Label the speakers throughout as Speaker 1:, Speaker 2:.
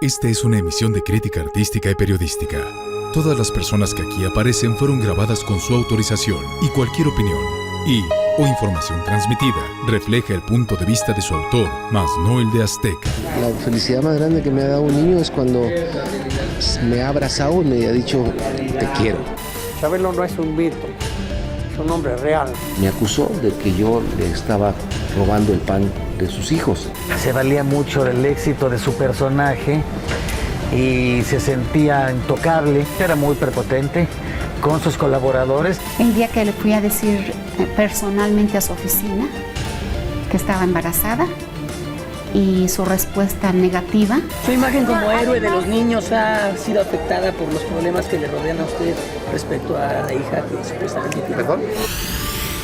Speaker 1: Esta es una emisión de crítica artística y periodística. Todas las personas que aquí aparecen fueron grabadas con su autorización y cualquier opinión o información transmitida refleja el punto de vista de su autor, mas no el de Azteca.
Speaker 2: La felicidad más grande que me ha dado un niño es cuando me ha abrazado y me ha dicho, te quiero.
Speaker 3: Chabelo no es un mito, es un hombre real.
Speaker 2: Me acusó de que yo le estaba robando el pan de sus hijos.
Speaker 4: Se valía mucho del éxito de su personaje y se sentía intocable. Era muy prepotente con sus colaboradores.
Speaker 5: El día que le fui a decir personalmente a su oficina que estaba embarazada y su respuesta negativa.
Speaker 6: Su imagen como héroe de los niños ha sido afectada por los problemas que le rodean a usted respecto a la hija que supuestamente tiene.
Speaker 2: ¿Perdón?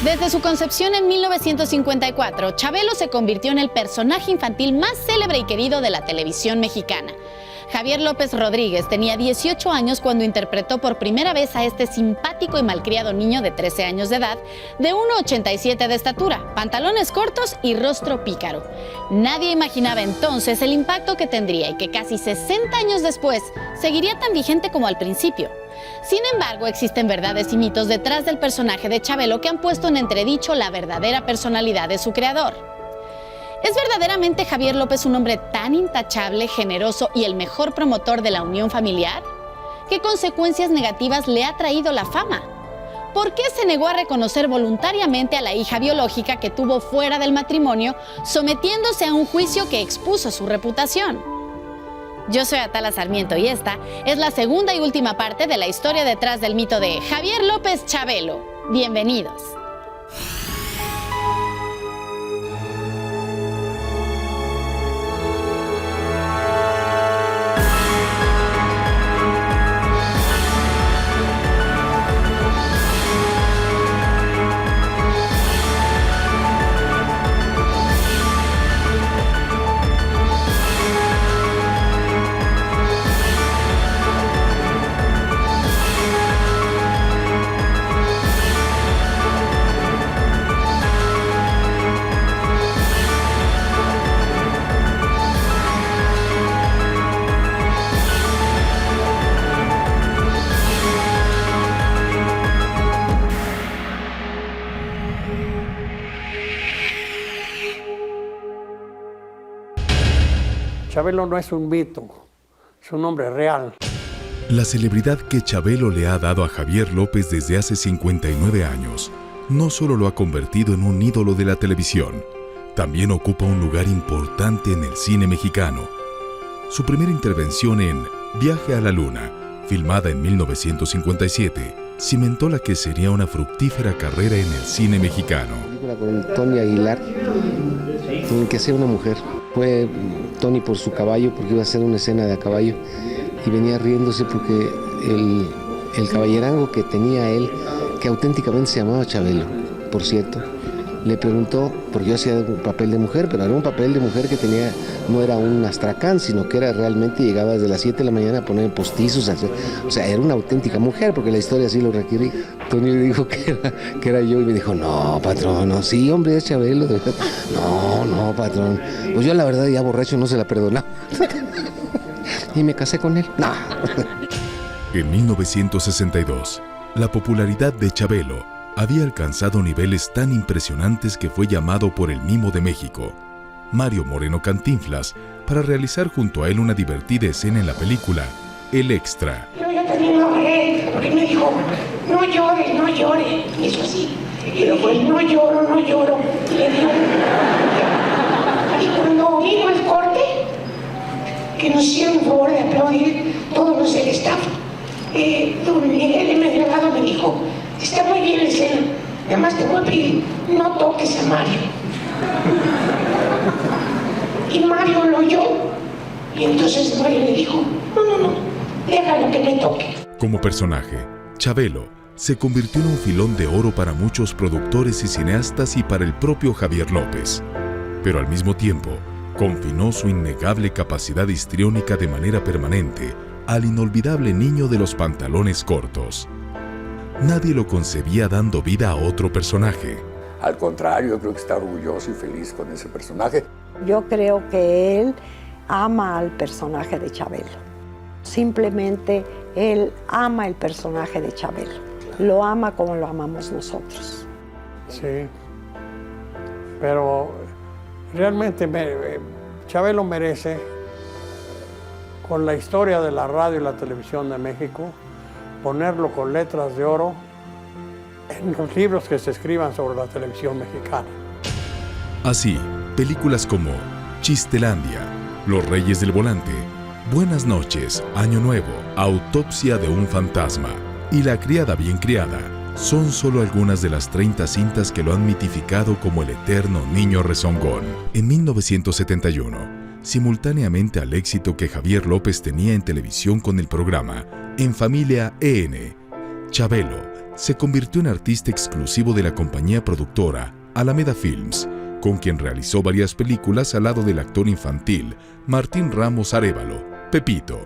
Speaker 7: Desde su concepción en 1954, Chabelo se convirtió en el personaje infantil más célebre y querido de la televisión mexicana. Javier López Rodríguez tenía 18 años cuando interpretó por primera vez a este simpático y malcriado niño de 13 años de edad, de 1,87 de estatura, pantalones cortos y rostro pícaro. Nadie imaginaba entonces el impacto que tendría y que casi 60 años después seguiría tan vigente como al principio. Sin embargo, existen verdades y mitos detrás del personaje de Chabelo que han puesto en entredicho la verdadera personalidad de su creador. ¿Es verdaderamente Javier López un hombre tan intachable, generoso y el mejor promotor de la unión familiar? ¿Qué consecuencias negativas le ha traído la fama? ¿Por qué se negó a reconocer voluntariamente a la hija biológica que tuvo fuera del matrimonio, sometiéndose a un juicio que expuso su reputación? Yo soy Atala Sarmiento y esta es la segunda y última parte de la historia detrás del mito de Javier López Chabelo. Bienvenidos.
Speaker 3: Chabelo no es un mito, es un hombre real.
Speaker 1: La celebridad que Chabelo le ha dado a Javier López desde hace 59 años no solo lo ha convertido en un ídolo de la televisión, también ocupa un lugar importante en el cine mexicano. Su primera intervención en Viaje a la Luna, filmada en 1957, cimentó la que sería una fructífera carrera en el cine mexicano.
Speaker 2: Con Tony Aguilar, en que sea una mujer. Fue Tony por su caballo, porque iba a hacer una escena de a caballo, y venía riéndose porque el caballerango que tenía él, que auténticamente se llamaba Chabelo, por cierto, le preguntó, porque yo hacía un papel de mujer, pero era un papel de mujer que tenía, no era un astracán, sino que era realmente, llegaba desde las 7 de la mañana a poner postizos, o sea, era una auténtica mujer, porque la historia así lo requería. Tony le dijo que era yo, y me dijo, no, patrón, no, sí, hombre, es Chabelo. No, patrón, pues yo la verdad ya borracho no se la perdonaba. Y me casé con él. No.
Speaker 1: En 1962, la popularidad de Chabelo había alcanzado niveles tan impresionantes que fue llamado por el Mimo de México, Mario Moreno Cantinflas, para realizar junto a él una divertida escena en la película El Extra.
Speaker 8: Yo también lo agarré, porque me dijo, no llore, eso sí. Pero pues no lloro. Y le digo, y cuando vino el corte, que nos hicieron el favor de aplaudir todos los del staff, don Miguel M. Delgado me dijo, está muy bien la escena, además te voy a pedir, no toques a Mario. Y Mario lo oyó, y entonces Mario le dijo, no, déjalo que me toque.
Speaker 1: Como personaje, Chabelo se convirtió en un filón de oro para muchos productores y cineastas y para el propio Javier López. Pero al mismo tiempo, confinó su innegable capacidad histriónica de manera permanente al inolvidable niño de los pantalones cortos. Nadie lo concebía dando vida a otro personaje.
Speaker 9: Al contrario, yo creo que está orgulloso y feliz con ese personaje.
Speaker 10: Yo creo que él
Speaker 9: ama al personaje de Chabelo. Simplemente él ama el personaje de Chabelo. Lo ama como lo amamos nosotros.
Speaker 3: Sí, pero realmente Chabelo merece, con la historia de la radio y la televisión de México, ponerlo con letras de oro en los libros que se escriban sobre la televisión mexicana.
Speaker 1: Así, películas como Chistelandia, Los Reyes del Volante, Buenas noches, Año Nuevo, Autopsia de un fantasma y La criada bien criada son solo algunas de las 30 cintas que lo han mitificado como el eterno niño rezongón. En 1971, simultáneamente al éxito que Javier López tenía en televisión con el programa En Familia EN, Chabelo se convirtió en artista exclusivo de la compañía productora Alameda Films, con quien realizó varias películas al lado del actor infantil Martín Ramos Arévalo, Pepito.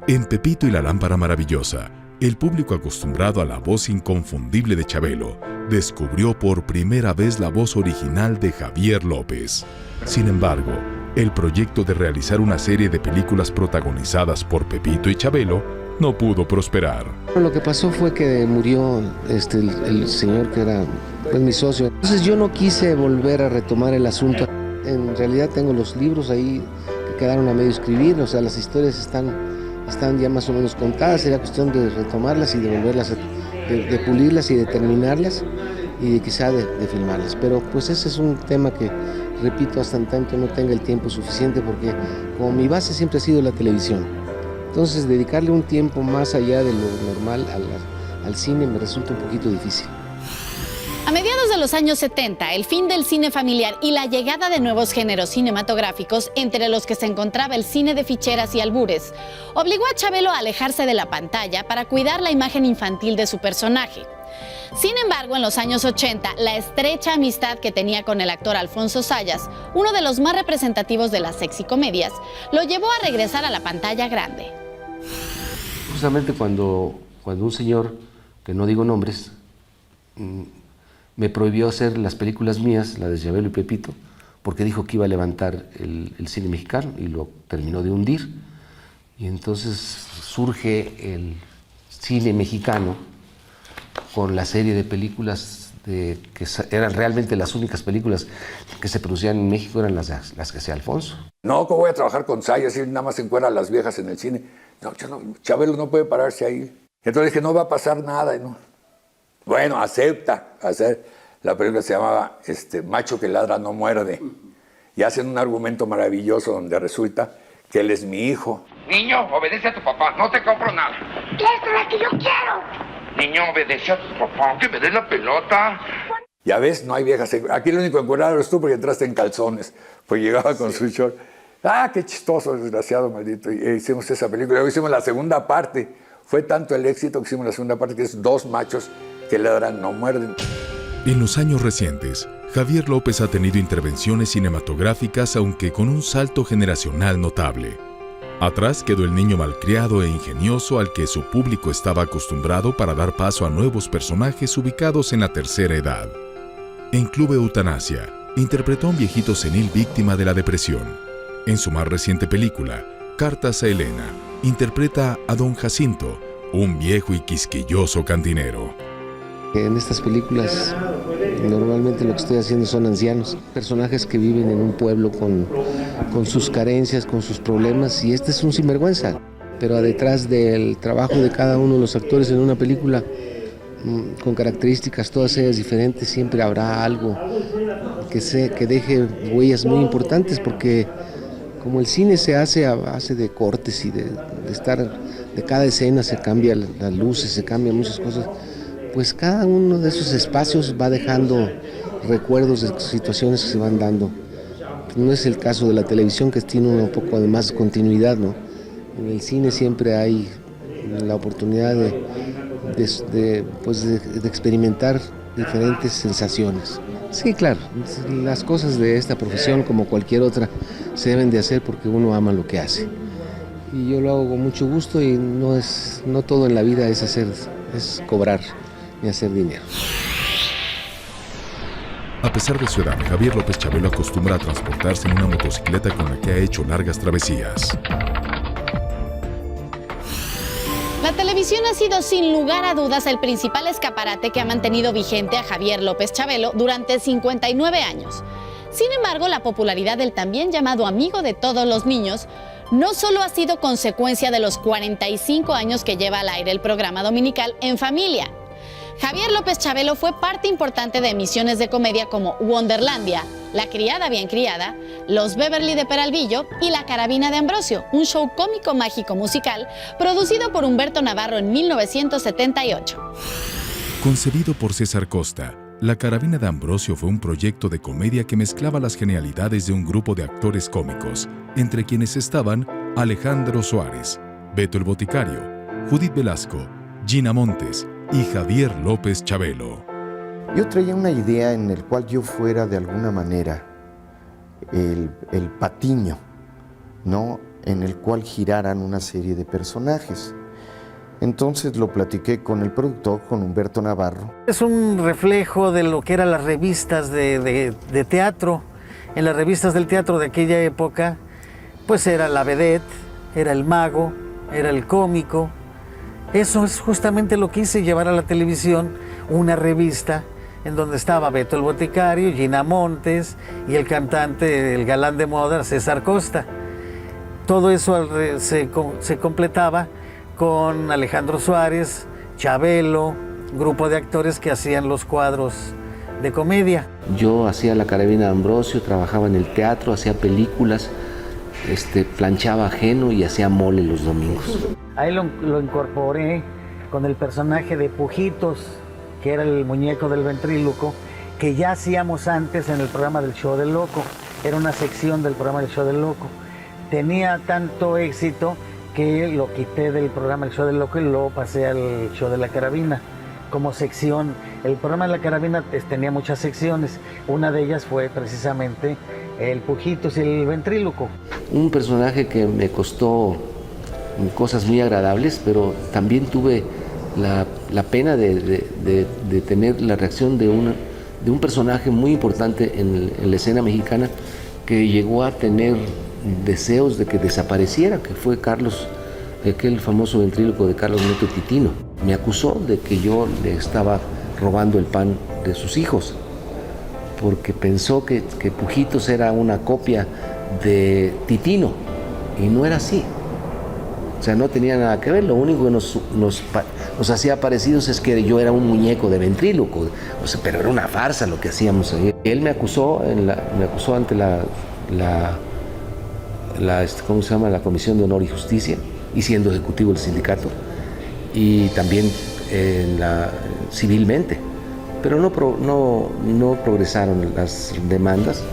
Speaker 1: En Pepito y la lámpara maravillosa, el público acostumbrado a la voz inconfundible de Chabelo descubrió por primera vez la voz original de Javier López. Sin embargo, el proyecto de realizar una serie de películas protagonizadas por Pepito y Chabelo no pudo prosperar.
Speaker 2: Lo que pasó fue que murió el señor que era mi socio. Entonces yo no quise volver a retomar el asunto. En realidad tengo los libros ahí que quedaron a medio escribir, o sea, las historias están ya más o menos contadas, era cuestión de retomarlas y de volverlas, de pulirlas y de terminarlas y quizá de filmarlas. Pero pues ese es un tema que, repito, hasta en tanto no tenga el tiempo suficiente, porque como mi base siempre ha sido la televisión, entonces dedicarle un tiempo más allá de lo normal al cine me resulta un poquito difícil.
Speaker 7: A mediados de los años 70, el fin del cine familiar y la llegada de nuevos géneros cinematográficos, entre los que se encontraba el cine de ficheras y albures, obligó a Chabelo a alejarse de la pantalla para cuidar la imagen infantil de su personaje. Sin embargo, en los años 80, la estrecha amistad que tenía con el actor Alfonso Zayas, uno de los más representativos de las sexicomedias, lo llevó a regresar a la pantalla grande.
Speaker 2: Justamente cuando un señor, que no digo nombres, me prohibió hacer las películas mías, la de Chabelo y Pepito, porque dijo que iba a levantar el cine mexicano y lo terminó de hundir. Y entonces surge el cine mexicano con la serie de películas que eran realmente las únicas películas que se producían en México, eran las que hacía Alfonso.
Speaker 10: No, ¿cómo voy a trabajar con Zayas y nada más se encuentran las viejas en el cine? No, Chabelo no puede pararse ahí. Entonces dije, no va a pasar nada. ¿No? Bueno, acepta hacer. La película se llamaba Macho que ladra no muerde. Y hacen un argumento maravilloso donde resulta que él es mi hijo.
Speaker 11: Niño, obedece a tu papá, no te compro nada.
Speaker 8: ¿Qué es la que yo quiero?
Speaker 11: Niño, obedece a tu papá, que me des la pelota.
Speaker 10: Ya ves, no hay viejas. Aquí lo único encuadrado eres tú porque entraste en calzones. Pues llegaba con su short. Ah, qué chistoso, desgraciado, maldito. Y hicimos esa película. Luego hicimos la segunda parte. Fue tanto el éxito que hicimos la segunda parte, que es Dos machos que ladran no muerden.
Speaker 1: En los años recientes, Javier López ha tenido intervenciones cinematográficas, aunque con un salto generacional notable. Atrás quedó el niño malcriado e ingenioso al que su público estaba acostumbrado para dar paso a nuevos personajes ubicados en la tercera edad. En Club Eutanasia, interpretó a un viejito senil víctima de la depresión. En su más reciente película, Cartas a Elena, interpreta a Don Jacinto, un viejo y quisquilloso cantinero.
Speaker 2: En estas películas normalmente lo que estoy haciendo son ancianos, personajes que viven en un pueblo con sus carencias, con sus problemas, y este es un sinvergüenza. Pero detrás del trabajo de cada uno de los actores en una película, con características todas ellas diferentes, siempre habrá algo que deje huellas muy importantes, porque como el cine se hace a base de cortes y de cada escena se cambian las luces, se cambian muchas cosas, pues cada uno de esos espacios va dejando recuerdos de situaciones que se van dando. No es el caso de la televisión, que tiene un poco además continuidad, ¿no? En el cine siempre hay la oportunidad de experimentar diferentes sensaciones. Sí, claro, las cosas de esta profesión, como cualquier otra, se deben de hacer porque uno ama lo que hace. Y yo lo hago con mucho gusto, y no todo en la vida es cobrar ni hacer dinero.
Speaker 1: A pesar de su edad, Javier López Chabelo acostumbra a transportarse en una motocicleta con la que ha hecho largas travesías.
Speaker 7: La televisión ha sido sin lugar a dudas el principal escaparate que ha mantenido vigente a Javier López Chabelo durante 59 años. Sin embargo, la popularidad del también llamado amigo de todos los niños no solo ha sido consecuencia de los 45 años que lleva al aire el programa dominical En Familia. Javier López Chabelo fue parte importante de emisiones de comedia como Wonderlandia, La Criada Bien Criada, Los Beverly de Peralvillo y La Carabina de Ambrosio, un show cómico mágico musical producido por Humberto Navarro en 1978.
Speaker 1: Concebido por César Costa, La Carabina de Ambrosio fue un proyecto de comedia que mezclaba las genialidades de un grupo de actores cómicos, entre quienes estaban Alejandro Suárez, Beto el Boticario, Judith Velasco, Gina Montes y Javier López Chabelo.
Speaker 12: Yo traía una idea en el cual yo fuera de alguna manera el patiño, ¿no? En el cual giraran una serie de personajes. Entonces lo platiqué con el productor, con Humberto Navarro.
Speaker 4: Es un reflejo de lo que eran las revistas de teatro. En las revistas del teatro de aquella época, pues era la vedette, era el mago, era el cómico. Eso es justamente lo que hice, llevar a la televisión una revista en donde estaba Beto el Boticario, Gina Montes y el cantante, el galán de moda, César Costa. Todo eso se completaba con Alejandro Suárez, Chabelo, grupo de actores que hacían los cuadros de comedia.
Speaker 2: Yo hacía La Carabina de Ambrosio, trabajaba en el teatro, hacía películas, planchaba ajeno y hacía mole los domingos.
Speaker 4: Ahí lo incorporé con el personaje de Pujitos, que era el muñeco del ventríloco, que ya hacíamos antes en el programa del Show del Loco. Era una sección del programa del Show del Loco. Tenía tanto éxito que lo quité del programa del Show del Loco y lo pasé al Show de la Carabina como sección. El programa de la Carabina tenía muchas secciones. Una de ellas fue precisamente el Pujitos y el ventríloco.
Speaker 2: Un personaje que me costó cosas muy agradables, pero también tuve la pena de tener la reacción de un personaje muy importante en la escena mexicana, que llegó a tener deseos de que desapareciera, que fue Carlos, aquel famoso ventríloco de Carlos Neto Titino. Me acusó de que yo le estaba robando el pan de sus hijos, porque pensó que Pujitos era una copia de Titino, y no era así. O sea, no tenía nada que ver. Lo único que nos hacía parecidos es que yo era un muñeco de ventríloco, o sea, pero era una farsa lo que hacíamos ahí. Él me acusó ante ¿cómo se llama? La Comisión de Honor y Justicia, y siendo ejecutivo del sindicato, y también civilmente. Pero no progresaron las demandas,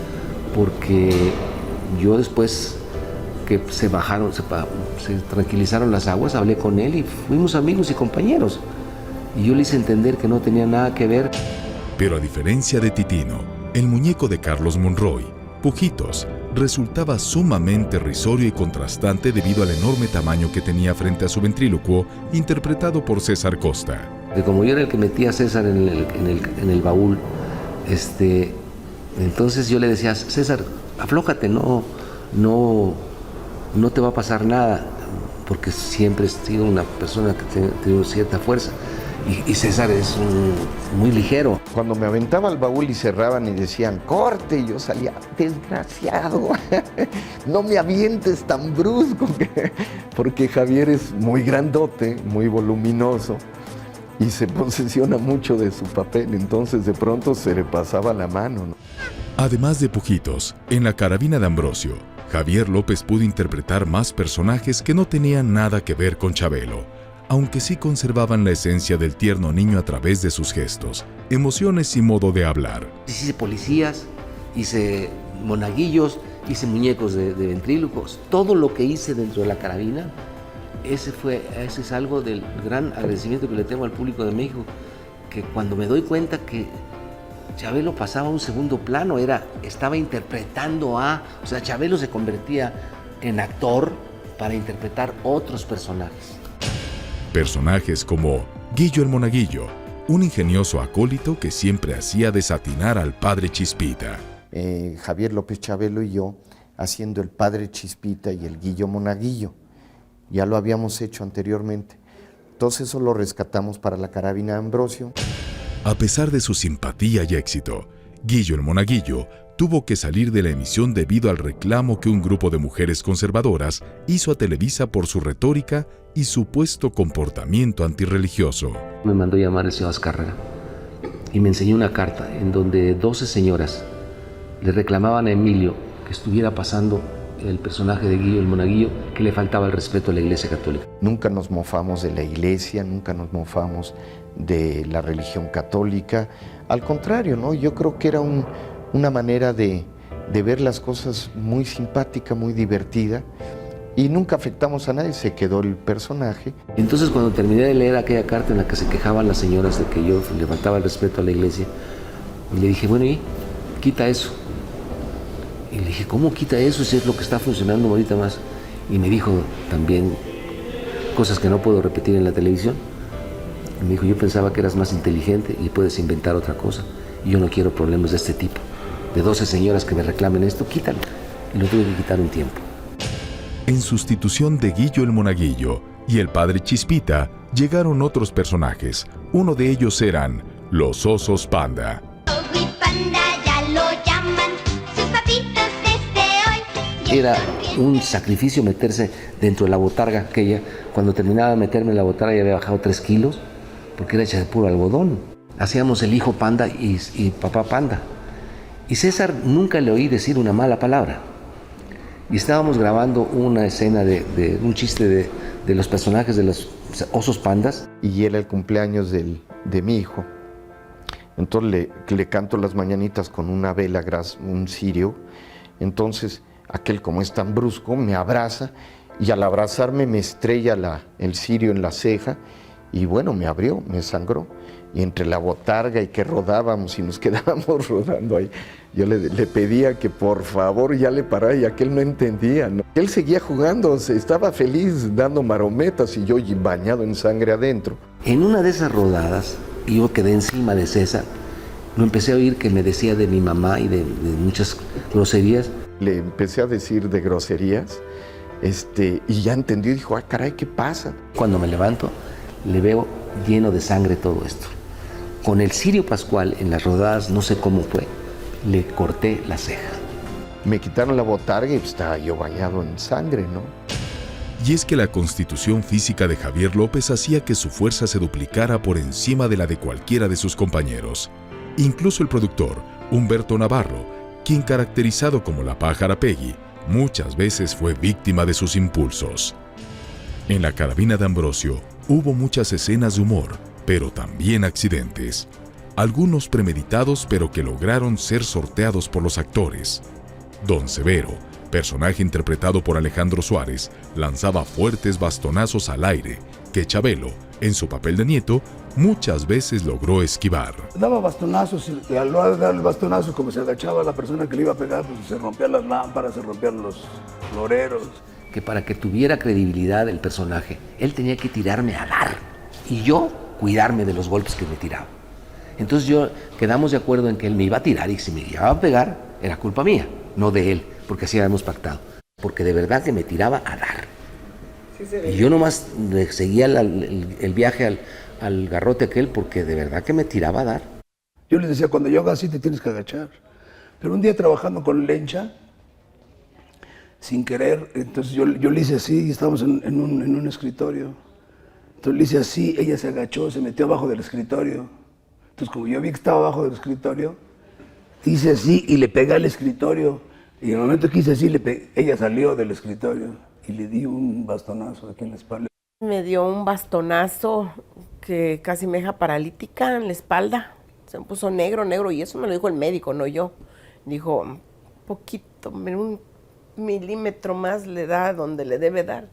Speaker 2: porque yo después que se tranquilizaron las aguas, hablé con él y fuimos amigos y compañeros. Y yo le hice entender que no tenía nada que ver.
Speaker 1: Pero a diferencia de Titino, el muñeco de Carlos Monroy, Pujitos, resultaba sumamente risorio y contrastante debido al enorme tamaño que tenía frente a su ventrílocuo, interpretado por César Costa.
Speaker 2: Que como yo era el que metía a César en el baúl, entonces yo le decía: César, aflójate, no te va a pasar nada, porque siempre he sido una persona que tiene cierta fuerza. Y César es muy ligero.
Speaker 12: Cuando me aventaba al baúl y cerraban y decían corte, yo salía: desgraciado, no me avientes tan brusco, porque Javier es muy grandote, muy voluminoso y se posesiona mucho de su papel, entonces de pronto se le pasaba la mano, ¿no?
Speaker 1: Además de Pujitos, en La Carabina de Ambrosio, Javier López pudo interpretar más personajes que no tenían nada que ver con Chabelo, aunque sí conservaban la esencia del tierno niño a través de sus gestos, emociones y modo de hablar.
Speaker 2: Hice policías, hice monaguillos, hice muñecos de ventrílocos. Todo lo que hice dentro de La Carabina, ese es algo del gran agradecimiento que le tengo al público de México, que cuando me doy cuenta que Chabelo pasaba a un segundo plano, estaba interpretando o sea, Chabelo se convertía en actor para interpretar otros personajes.
Speaker 1: Personajes como Guillo el Monaguillo, un ingenioso acólito que siempre hacía desatinar al padre Chispita.
Speaker 12: Javier López Chabelo y yo haciendo el padre Chispita y el Guillo Monaguillo. Ya lo habíamos hecho anteriormente. Entonces eso lo rescatamos para la Carabina de Ambrosio.
Speaker 1: A pesar de su simpatía y éxito, Guillo el Monaguillo tuvo que salir de la emisión debido al reclamo que un grupo de mujeres conservadoras hizo a Televisa por su retórica y supuesto comportamiento antirreligioso.
Speaker 13: Me mandó llamar el señor Azcárraga y me enseñó una carta en donde 12 señoras le reclamaban a Emilio que estuviera pasando el personaje de Guillo el Monaguillo, que le faltaba el respeto a la Iglesia Católica.
Speaker 12: Nunca nos mofamos de la Iglesia, nunca nos mofamos de la religión católica. Al contrario, ¿no? Yo creo que era una manera de ver las cosas muy simpática, muy divertida, y nunca afectamos a nadie, se quedó el personaje.
Speaker 13: Entonces, cuando terminé de leer aquella carta en la que se quejaban las señoras de que yo le faltaba el respeto a la Iglesia, le dije, bueno, y quita eso. Y le dije, ¿cómo quita eso si es lo que está funcionando ahorita más? Y me dijo también cosas que no puedo repetir en la televisión. Y me dijo, yo pensaba que eras más inteligente y puedes inventar otra cosa. Y yo no quiero problemas de este tipo. De 12 señoras que me reclamen esto, quítalo. Y lo tuve que quitar un tiempo.
Speaker 1: En sustitución de Guillo el Monaguillo y el padre Chispita, llegaron otros personajes. Uno de ellos eran los osos panda.
Speaker 13: Era un sacrificio meterse dentro de la botarga aquella. Cuando terminaba de meterme en la botarga ya había bajado 3 kilos, porque era hecha de puro algodón. Hacíamos el hijo panda y papá panda. Y César nunca le oí decir una mala palabra. Y estábamos grabando una escena de un chiste de los personajes de los osos pandas.
Speaker 12: Y era el cumpleaños de mi hijo. Entonces le canto las mañanitas con una vela, un cirio. Entonces aquel, como es tan brusco, me abraza y al abrazarme me estrella el cirio en la ceja y bueno, me abrió, me sangró. Y entre la botarga y que rodábamos y nos quedábamos rodando ahí, yo le pedía que por favor ya le parara y aquel no entendía, ¿no? Él seguía jugando, estaba feliz dando marometas y yo bañado en sangre adentro.
Speaker 13: En una de esas rodadas, yo quedé encima de César, lo empecé a oír que me decía de mi mamá y de muchas groserías.
Speaker 12: Le empecé a decir de groserías y ya entendió y dijo, ah, caray, ¿qué pasa?
Speaker 13: Cuando me levanto, le veo lleno de sangre todo esto. Con el cirio pascual en las rodadas, no sé cómo fue, le corté la ceja.
Speaker 12: Me quitaron la botarga y estaba yo bañado en sangre, ¿no?
Speaker 1: Y es que la constitución física de Javier López hacía que su fuerza se duplicara por encima de la de cualquiera de sus compañeros. Incluso el productor, Humberto Navarro, quien caracterizado como la pájara Peggy, muchas veces fue víctima de sus impulsos. En la Carabina de Ambrosio hubo muchas escenas de humor, pero también accidentes. Algunos premeditados pero que lograron ser sorteados por los actores. Don Severo, personaje interpretado por Alejandro Suárez, lanzaba fuertes bastonazos al aire, que Chabelo, en su papel de nieto, muchas veces logró esquivar.
Speaker 14: Daba bastonazos y al dar el bastonazo, como se agachaba la persona que le iba a pegar, pues se rompían las lámparas, se rompían los floreros.
Speaker 13: Que para que tuviera credibilidad el personaje, él tenía que tirarme a dar y yo cuidarme de los golpes que me tiraba. Entonces quedamos de acuerdo en que él me iba a tirar y si me llegaba a pegar era culpa mía, no de él, porque así habíamos pactado. Porque de verdad que me tiraba a dar. Sí, y yo nomás seguía el viaje al garrote aquel porque de verdad que me tiraba a dar.
Speaker 14: Yo les decía, cuando yo haga así te tienes que agachar. Pero un día trabajando con Lencha, sin querer, entonces yo le hice así y estábamos en un escritorio. Entonces le hice así, ella se agachó, se metió abajo del escritorio. Entonces como yo vi que estaba abajo del escritorio, hice así y le pegué al escritorio. Y en el momento que hice así, ella salió del escritorio y le di un bastonazo aquí en la espalda.
Speaker 15: Me dio un bastonazo que casi me deja paralítica en la espalda. Se me puso negro y eso me lo dijo el médico, no yo. Dijo, un poquito, un milímetro más le da donde le debe dar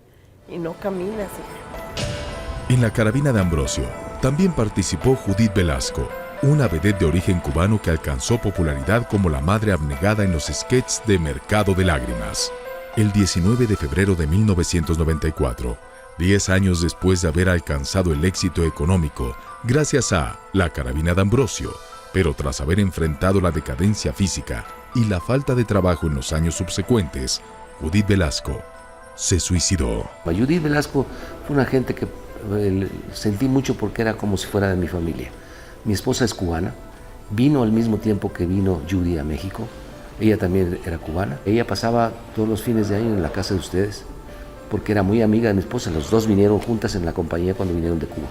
Speaker 15: y no camina así.
Speaker 1: En la Carabina de Ambrosio también participó Judith Velasco, una vedette de origen cubano que alcanzó popularidad como la madre abnegada en los sketches de Mercado de Lágrimas. El 19 de febrero de 1994, 10 años después de haber alcanzado el éxito económico gracias a La Carabina de Ambrosio, pero tras haber enfrentado la decadencia física y la falta de trabajo en los años subsecuentes, Judith Velasco se suicidó.
Speaker 13: Judith Velasco fue una gente que sentí mucho porque era como si fuera de mi familia. Mi esposa es cubana, vino al mismo tiempo que vino Judy a México. Ella también era cubana. Ella pasaba todos los fines de año en la casa de ustedes porque era muy amiga de mi esposa. Los dos vinieron juntas en la compañía cuando vinieron de Cuba.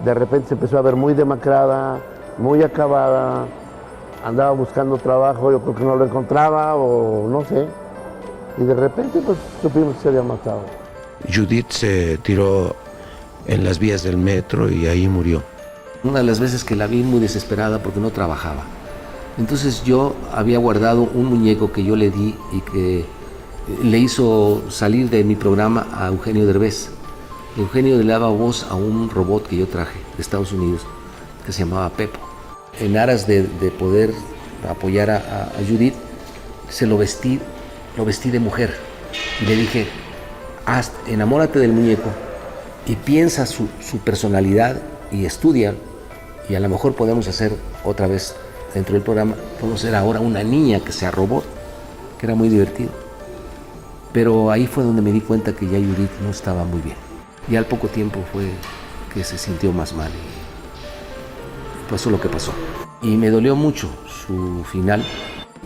Speaker 2: De repente se empezó a ver muy demacrada, muy acabada, andaba buscando trabajo, yo creo que no lo encontraba o no sé. Y de repente pues supimos que se había matado.
Speaker 16: Judith se tiró en las vías del metro y ahí murió.
Speaker 13: Una de las veces que la vi muy desesperada porque no trabajaba. Entonces yo había guardado un muñeco que yo le di y que le hizo salir de mi programa a Eugenio Derbez. Eugenio le daba voz a un robot que yo traje de Estados Unidos que se llamaba Pepo. En aras de poder apoyar a Judith, se lo vestí de mujer y le dije, enamórate del muñeco y piensa su personalidad y estudia y a lo mejor podemos hacer otra vez dentro del programa, podemos hacer ahora una niña que sea robot, que era muy divertido. Pero ahí fue donde me di cuenta que ya Judith no estaba muy bien. Y al poco tiempo fue que se sintió más mal y pasó lo que pasó. Y me dolió mucho su final.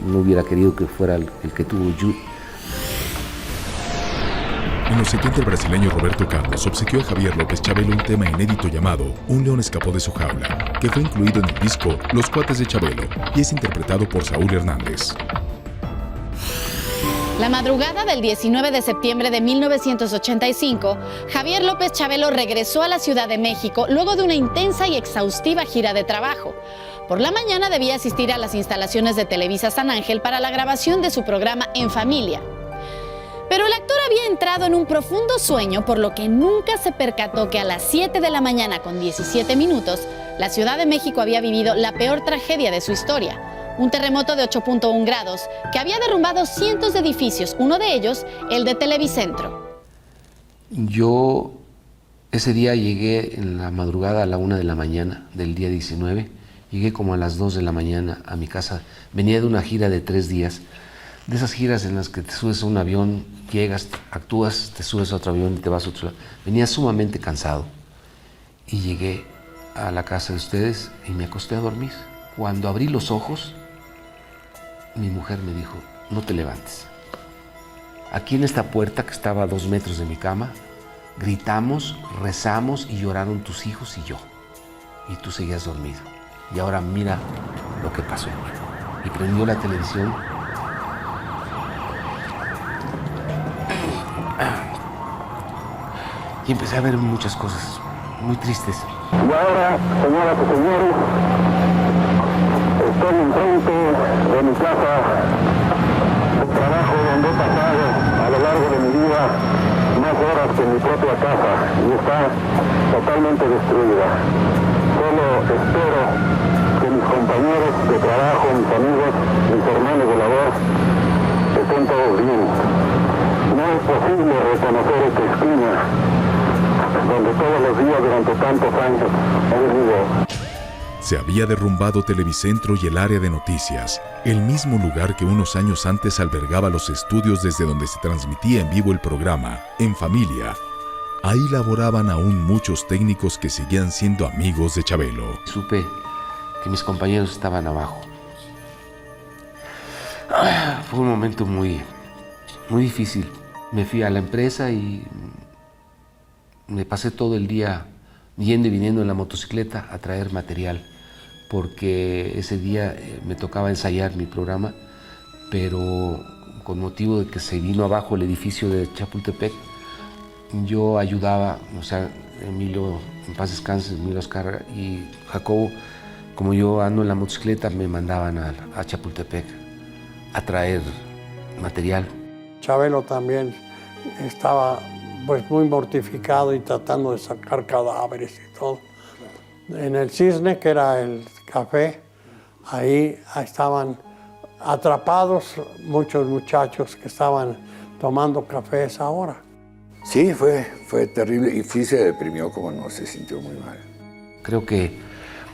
Speaker 13: No hubiera querido que fuera el que tuvo Judith.
Speaker 1: En los 70 el brasileño Roberto Carlos obsequió a Javier López Chabelo un tema inédito llamado Un león escapó de su jaula, que fue incluido en el disco Los cuates de Chabelo y es interpretado por Saúl Hernández.
Speaker 7: La madrugada del 19 de septiembre de 1985, Javier López Chabelo regresó a la Ciudad de México luego de una intensa y exhaustiva gira de trabajo. Por la mañana debía asistir a las instalaciones de Televisa San Ángel para la grabación de su programa En Familia. Pero el actor había entrado en un profundo sueño, por lo que nunca se percató que a las 7 de la mañana con 17 minutos, la Ciudad de México había vivido la peor tragedia de su historia. Un terremoto de 8.1 grados que había derrumbado cientos de edificios, uno de ellos el de Televicentro.
Speaker 13: Yo ese día llegué en la madrugada a la 1 de la mañana del día 19, llegué como a las 2 de la mañana a mi casa, venía de una gira de 3 días, de esas giras en las que te subes a un avión, llegas, actúas, te subes a otro avión y te vas a otro lado. Venía sumamente cansado y llegué a la casa de ustedes y me acosté a dormir. Cuando abrí los ojos, mi mujer me dijo, no te levantes. Aquí en esta puerta que estaba a 2 metros de mi cama, gritamos, rezamos y lloraron tus hijos y yo. Y tú seguías dormido. Y ahora mira lo que pasó. Y prendió la televisión. Y empecé a ver muchas cosas muy tristes.
Speaker 17: Y ahora, señoras y señores, estoy enfrente de mi casa de trabajo donde he pasado a lo largo de mi vida más horas que en mi propia casa y está totalmente destruida. Solo espero que mis compañeros de trabajo, mis amigos, mis hermanos de labor estén todos bien. No es posible reconocer esta esquina donde todos los días durante tantos años he vivido.
Speaker 1: Se había derrumbado Televicentro y el área de noticias, el mismo lugar que unos años antes albergaba los estudios desde donde se transmitía en vivo el programa, En Familia. Ahí laboraban aún muchos técnicos que seguían siendo amigos de Chabelo.
Speaker 13: Supe que mis compañeros estaban abajo. Fue un momento muy difícil. Me fui a la empresa y me pasé todo el día yendo y viniendo en la motocicleta a traer material, porque ese día me tocaba ensayar mi programa, pero con motivo de que se vino abajo el edificio de Chapultepec, yo ayudaba, o sea, Emilio, en paz descanse, Emilio Azcárraga y Jacobo, como yo ando en la motocicleta, me mandaban a Chapultepec a traer material.
Speaker 3: Chabelo también estaba pues muy mortificado y tratando de sacar cadáveres y todo. En el Cisne, que era el café, ahí estaban atrapados muchos muchachos que estaban tomando café a esa hora.
Speaker 10: Sí, fue terrible y sí se deprimió, como no, se sintió muy mal.
Speaker 13: Creo que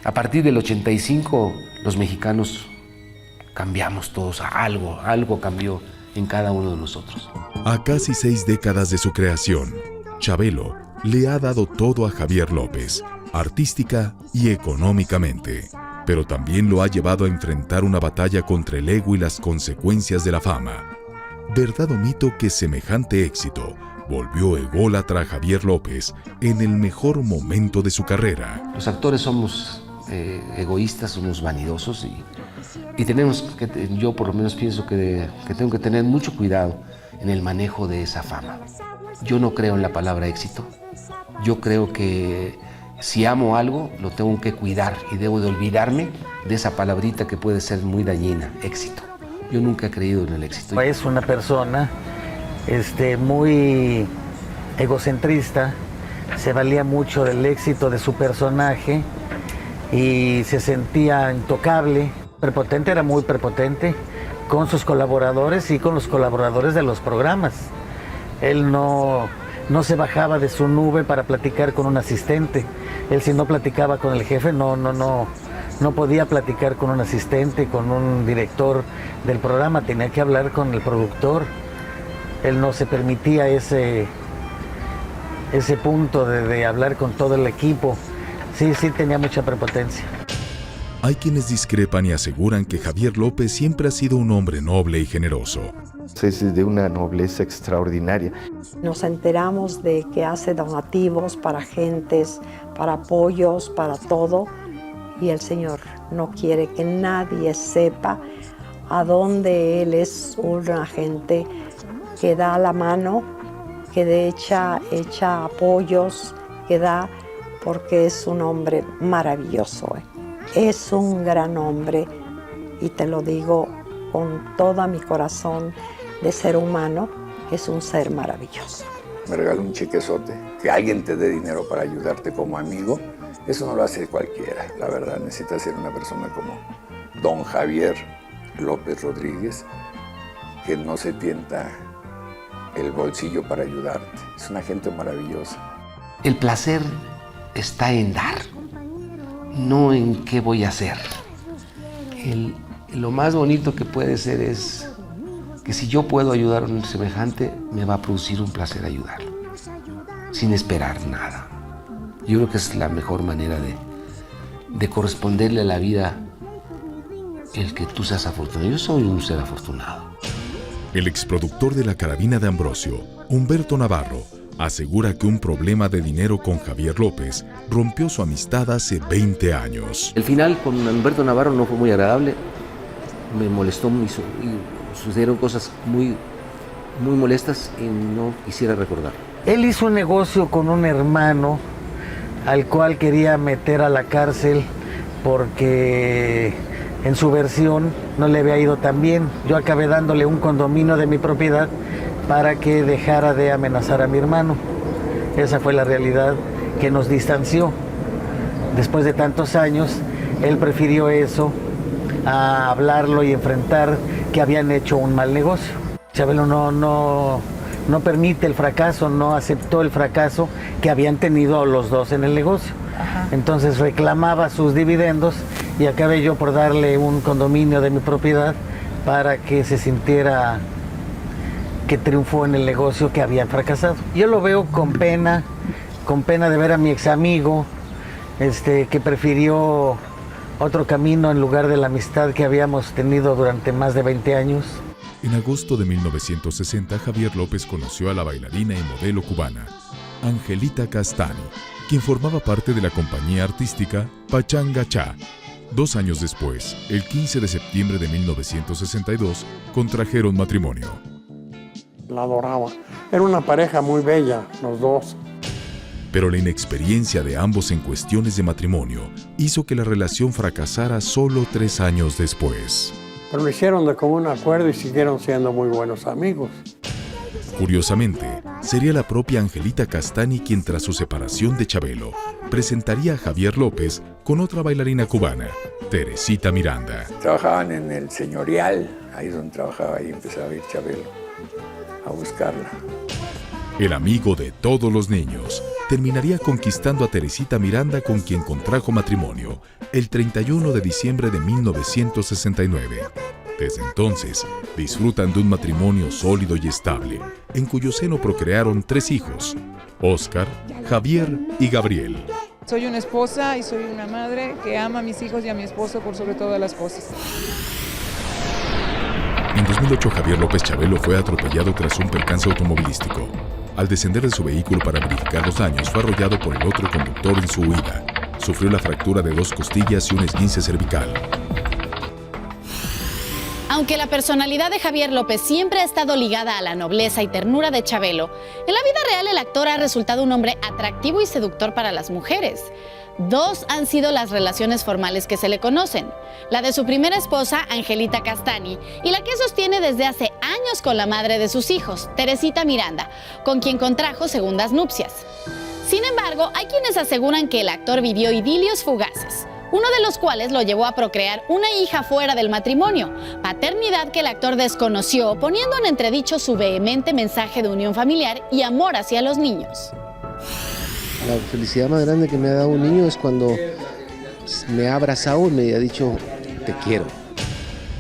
Speaker 13: a partir del 85 los mexicanos cambiamos todos, algo cambió en cada uno de nosotros.
Speaker 1: A casi 6 décadas de su creación, Chabelo le ha dado todo a Javier López, artística y económicamente, pero también lo ha llevado a enfrentar una batalla contra el ego y las consecuencias de la fama. ¿Verdad o mito que semejante éxito volvió ególatra a Javier López en el mejor momento de su carrera?
Speaker 13: Los actores somos egoístas, somos vanidosos y tenemos que, yo por lo menos pienso que tengo que tener mucho cuidado en el manejo de esa fama. Yo no creo en la palabra éxito. Yo creo que si amo algo, lo tengo que cuidar y debo de olvidarme de esa palabrita que puede ser muy dañina, éxito. Yo nunca he creído en el éxito.
Speaker 4: Es una persona muy egocentrista, se valía mucho del éxito de su personaje y se sentía intocable. Prepotente, era muy prepotente con sus colaboradores y con los colaboradores de los programas. Él no se bajaba de su nube para platicar con un asistente. Él, si no platicaba con el jefe, no podía platicar con un asistente, con un director del programa, tenía que hablar con el productor. Él no se permitía ese punto de hablar con todo el equipo. Sí, tenía mucha prepotencia.
Speaker 1: Hay quienes discrepan y aseguran que Javier López siempre ha sido un hombre noble y generoso.
Speaker 12: Es de una nobleza extraordinaria.
Speaker 9: Nos enteramos de que hace donativos para gentes, para apoyos, para todo. Y el Señor no quiere que nadie sepa a dónde Él es una gente que da la mano, que echa apoyos, que da, porque es un hombre maravilloso. Es un gran hombre y te lo digo con todo mi corazón de ser humano, es un ser maravilloso.
Speaker 10: Me regaló un chequezote, que alguien te dé dinero para ayudarte como amigo, eso no lo hace cualquiera, la verdad. Necesitas ser una persona como don Javier López Rodríguez, que no se tienta el bolsillo para ayudarte. Es una gente maravillosa.
Speaker 13: El placer está en dar, no en qué voy a hacer. Lo más bonito que puede ser es que si yo puedo ayudar a un semejante, me va a producir un placer ayudarlo, sin esperar nada. Yo creo que es la mejor manera de corresponderle a la vida el que tú seas afortunado. Yo soy un ser afortunado.
Speaker 1: El exproductor de La Carabina de Ambrosio, Humberto Navarro, asegura que un problema de dinero con Javier López rompió su amistad hace 20 años.
Speaker 13: El final con Humberto Navarro no fue muy agradable, me molestó y sucedieron cosas muy molestas y no quisiera recordar.
Speaker 4: Él hizo un negocio con un hermano al cual quería meter a la cárcel porque en su versión no le había ido tan bien. Yo acabé dándole un condominio de mi propiedad para que dejara de amenazar a mi hermano. Esa fue la realidad que nos distanció. Después de tantos años, él prefirió eso a hablarlo y enfrentar que habían hecho un mal negocio. Chabelo no permite el fracaso, no aceptó el fracaso que habían tenido los dos en el negocio. Ajá. Entonces reclamaba sus dividendos y acabé yo por darle un condominio de mi propiedad para que se sintiera que triunfó en el negocio que habían fracasado. Yo lo veo con pena de ver a mi ex amigo, que prefirió otro camino en lugar de la amistad que habíamos tenido durante más de 20 años.
Speaker 1: En agosto de 1960, Javier López conoció a la bailarina y modelo cubana, Angelita Castani, quien formaba parte de la compañía artística Pachanga Cha. 2 años después, el 15 de septiembre de 1962, contrajeron matrimonio.
Speaker 3: La adoraba. Era una pareja muy bella, los dos.
Speaker 1: Pero la inexperiencia de ambos en cuestiones de matrimonio hizo que la relación fracasara solo 3 años después.
Speaker 3: Pero lo hicieron de común acuerdo y siguieron siendo muy buenos amigos.
Speaker 1: Curiosamente, sería la propia Angelita Castani quien, tras su separación de Chabelo, presentaría a Javier López con otra bailarina cubana, Teresita Miranda.
Speaker 10: Trabajaban en el Señorial, ahí es donde trabajaba, y empezaba a ir Chabelo a buscarla.
Speaker 1: el amigo de todos los niños, terminaría conquistando a Teresita Miranda, con quien contrajo matrimonio el 31 de diciembre de 1969. Desde entonces, disfrutan de un matrimonio sólido y estable, en cuyo seno procrearon 3 hijos: Óscar, Javier y Gabriel.
Speaker 18: Soy una esposa y soy una madre que ama a mis hijos y a mi esposo por sobre todas las cosas.
Speaker 1: En 2008, Javier López Chabelo fue atropellado tras un percance automovilístico. Al descender de su vehículo para verificar los daños, fue arrollado por el otro conductor en su huida. Sufrió la fractura de 2 costillas y un esguince cervical.
Speaker 7: Aunque la personalidad de Javier López siempre ha estado ligada a la nobleza y ternura de Chabelo, en la vida real el actor ha resultado un hombre atractivo y seductor para las mujeres. 2 han sido las relaciones formales que se le conocen: la de su primera esposa, Angelita Castani, y la que sostiene desde hace años con la madre de sus hijos, Teresita Miranda, con quien contrajo segundas nupcias. Sin embargo, hay quienes aseguran que el actor vivió idilios fugaces, uno de los cuales lo llevó a procrear una hija fuera del matrimonio, paternidad que el actor desconoció, poniendo en entredicho su vehemente mensaje de unión familiar y amor hacia los niños.
Speaker 2: La felicidad más grande que me ha dado un niño es cuando me ha abrazado y me ha dicho: te quiero.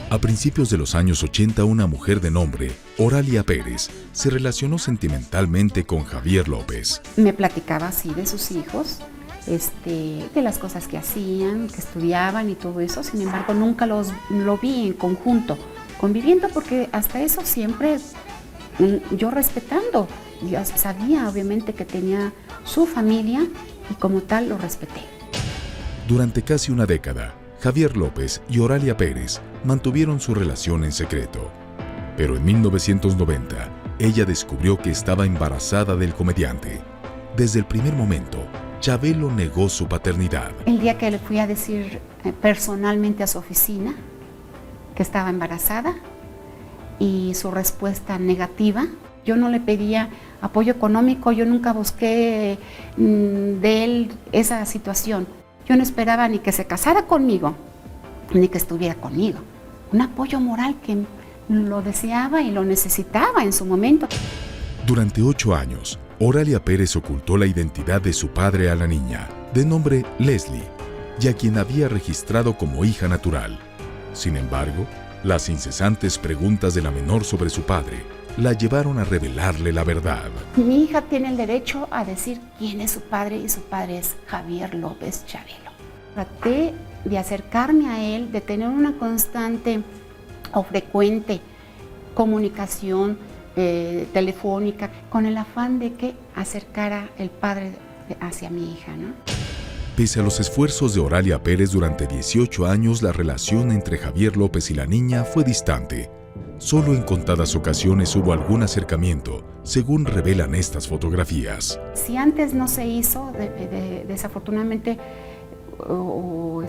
Speaker 1: A principios de los años 80, una mujer de nombre Oralia Pérez se relacionó sentimentalmente con Javier López.
Speaker 5: Me platicaba así de sus hijos, de las cosas que hacían, que estudiaban y todo eso. Sin embargo, nunca lo vi en conjunto, conviviendo, porque hasta eso siempre yo respetando. Yo sabía obviamente que tenía su familia y como tal lo respeté.
Speaker 1: Durante casi una década, Javier López y Oralia Pérez mantuvieron su relación en secreto. Pero en 1990, ella descubrió que estaba embarazada del comediante. Desde el primer momento, Chabelo negó su paternidad.
Speaker 5: El día que le fui a decir personalmente a su oficina que estaba embarazada, y su respuesta negativa. Yo no le pedía apoyo económico, yo nunca busqué de él esa situación. Yo no esperaba ni que se casara conmigo, ni que estuviera conmigo. Un apoyo moral que lo deseaba y lo necesitaba en su momento.
Speaker 1: Durante 8 años, Oralia Pérez ocultó la identidad de su padre a la niña, de nombre Leslie, y a quien había registrado como hija natural. Sin embargo, las incesantes preguntas de la menor sobre su padre la llevaron a revelarle la verdad.
Speaker 5: Mi hija tiene el derecho a decir quién es su padre, y su padre es Javier López Chabelo. Traté de acercarme a él, de tener una constante o frecuente comunicación telefónica, con el afán de que acercara el padre hacia mi hija, ¿no?
Speaker 1: Pese a los esfuerzos de Oralia Pérez durante 18 años, la relación entre Javier López y la niña fue distante. Solo en contadas ocasiones hubo algún acercamiento, según revelan estas fotografías.
Speaker 5: Si antes no se hizo, desafortunadamente, o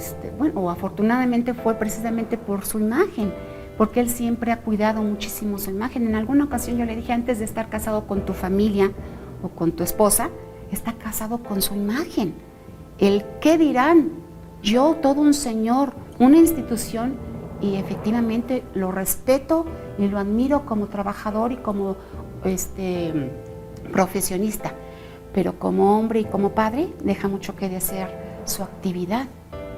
Speaker 5: afortunadamente, fue precisamente por su imagen, porque él siempre ha cuidado muchísimo su imagen. En alguna ocasión yo le dije: antes de estar casado con tu familia o con tu esposa, está casado con su imagen. El qué dirán, yo todo un señor, una institución, y efectivamente lo respeto y lo admiro como trabajador y como profesionista, pero como hombre y como padre deja mucho que desear su actividad,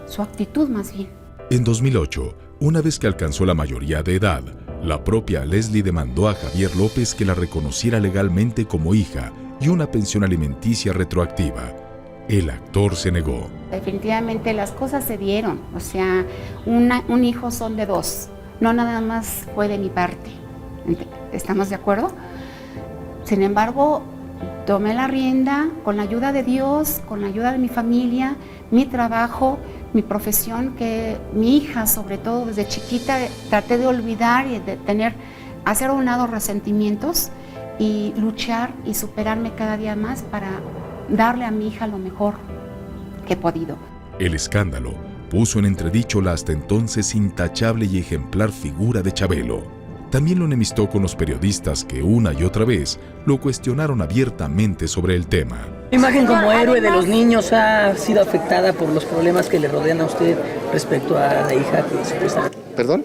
Speaker 5: su actitud más bien.
Speaker 1: En 2008, una vez que alcanzó la mayoría de edad, la propia Leslie demandó a Javier López que la reconociera legalmente como hija y una pensión alimenticia retroactiva. El actor se negó.
Speaker 5: Definitivamente las cosas se dieron, o sea, un hijo son de 2, no nada más fue de mi parte, ¿estamos de acuerdo? Sin embargo, tomé la rienda con la ayuda de Dios, con la ayuda de mi familia, mi trabajo, mi profesión, que mi hija, sobre todo desde chiquita, traté de olvidar y de hacer a un lado resentimientos y luchar y superarme cada día más para darle a mi hija lo mejor que he podido.
Speaker 1: El escándalo puso en entredicho la hasta entonces intachable y ejemplar figura de Chabelo. También lo enemistó con los periodistas que una y otra vez lo cuestionaron abiertamente sobre el tema.
Speaker 6: La imagen como héroe de los niños ha sido afectada por los problemas que le rodean a usted respecto a la hija que supuestamente...
Speaker 2: ¿Perdón?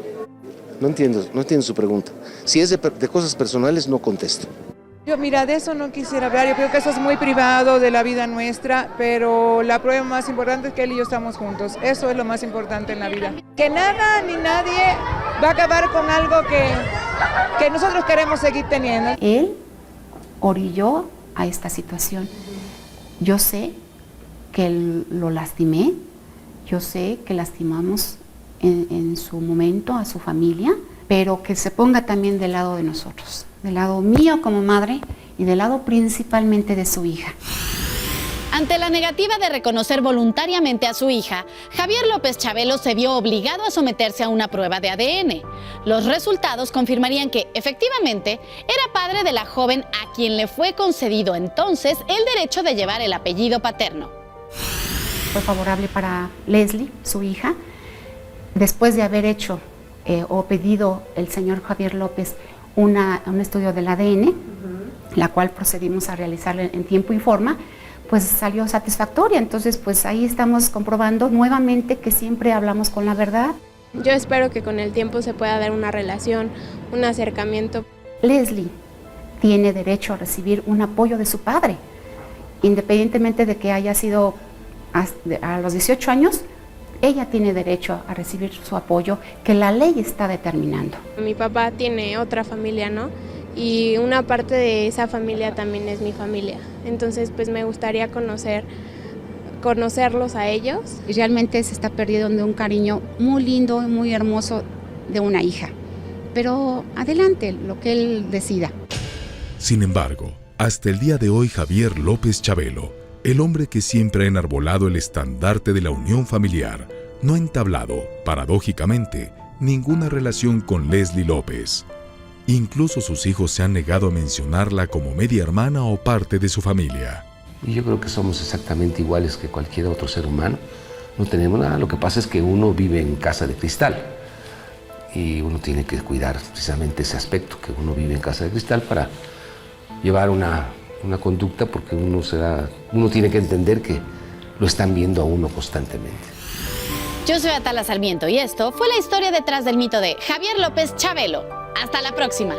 Speaker 2: No entiendo su pregunta. Si es de cosas personales, no contesto.
Speaker 18: Yo, mira, de eso no quisiera hablar, yo creo que eso es muy privado de la vida nuestra, pero la prueba más importante es que él y yo estamos juntos, eso es lo más importante en la vida. Que nada ni nadie va a acabar con algo que nosotros queremos seguir teniendo.
Speaker 5: Él orilló a esta situación. Yo sé que lo lastimé, yo sé que lastimamos en su momento a su familia, pero que se ponga también del lado de nosotros, del lado mío como madre y del lado principalmente de su hija.
Speaker 7: Ante la negativa de reconocer voluntariamente a su hija, Javier López Chabelo se vio obligado a someterse a una prueba de ADN. Los resultados confirmarían que, efectivamente, era padre de la joven a quien le fue concedido entonces el derecho de llevar el apellido paterno.
Speaker 5: Fue favorable para Leslie, su hija, después de haber hecho o pedido el señor Javier López un estudio del ADN, la cual procedimos a realizar en tiempo y forma, pues salió satisfactoria. Entonces, pues ahí estamos comprobando nuevamente que siempre hablamos con la verdad.
Speaker 19: Yo espero que con el tiempo se pueda dar una relación, un acercamiento.
Speaker 5: Leslie tiene derecho a recibir un apoyo de su padre, independientemente de que haya sido a los 18 años, ella tiene derecho a recibir su apoyo que la ley está determinando.
Speaker 19: Mi papá tiene otra familia, ¿no? Y una parte de esa familia también es mi familia. Entonces, pues me gustaría conocerlos a ellos.
Speaker 5: Y realmente se está perdiendo un cariño muy lindo y muy hermoso de una hija. Pero adelante, lo que él decida.
Speaker 1: Sin embargo, hasta el día de hoy, Javier López Chabelo, el hombre que siempre ha enarbolado el estandarte de la unión familiar, no ha entablado, paradójicamente, ninguna relación con Leslie López. Incluso sus hijos se han negado a mencionarla como media hermana o parte de su familia.
Speaker 13: Y yo creo que somos exactamente iguales que cualquier otro ser humano. No tenemos nada. Lo que pasa es que uno vive en casa de cristal. Y uno tiene que cuidar precisamente ese aspecto, que uno vive en casa de cristal para llevar una conducta, porque uno tiene que entender que lo están viendo a uno constantemente.
Speaker 7: Yo soy Atala Sarmiento y esto fue la historia detrás del mito de Javier López Chabelo. Hasta la próxima.